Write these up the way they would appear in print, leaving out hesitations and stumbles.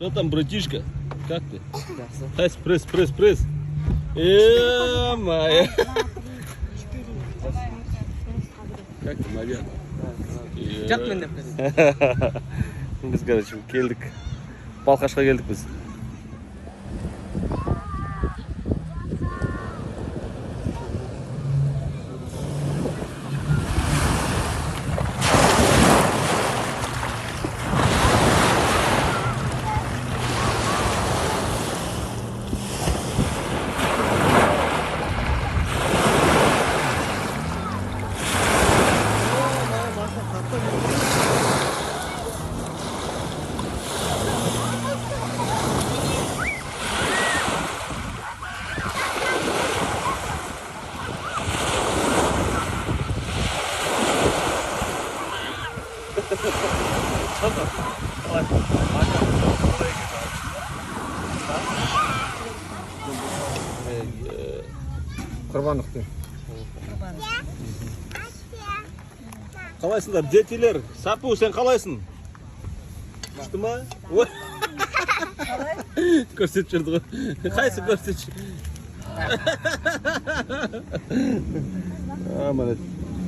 Что там, братишка? Как ты? Тайс, пресс. Моя. Как ты, моя? Жат мен деп. Biz, короче, келдік. Балқашқа келдік біз. Құрбандықты. Қалайсыңдар, детелер? Сапу, сен қалайсың? Күшті ма? Көрсет жүрді ғой. Қайсы көрсет жүр?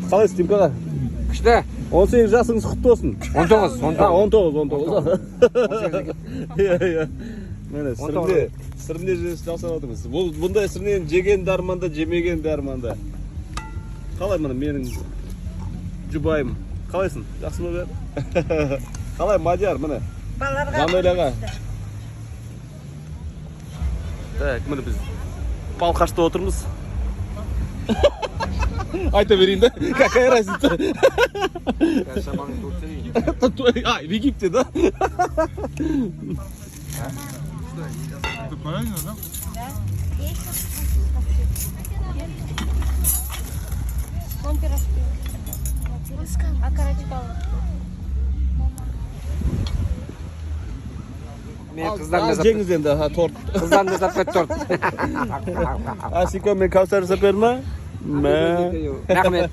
Қалайсың, Тимкаға? Күшті. 18 жасыңыз құтты болсын. 19. Иә. Мені сірне жасап отырмыз. Бұндай сірнені жеген де арманда, жемеген де арманда. Қалай мұны менің жұбайым? Қалайсың? Жақсы ма бәрі? Қалай Мадияр мұны? Жанойляға. Так, мұны біз Балқашта отырмыз. Айта берейін да? Какая разница? А, в Египте, да? Ты правильно, да? Да. Вон пирожки. А карачкалы? Мен қыздан да Жеңіз енді, торт. Қыздан да запет торт. Асико, мен Каусар жасап берді ма? Рахмет.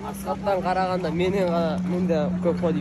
Асхаттан қарағанда менде көп қой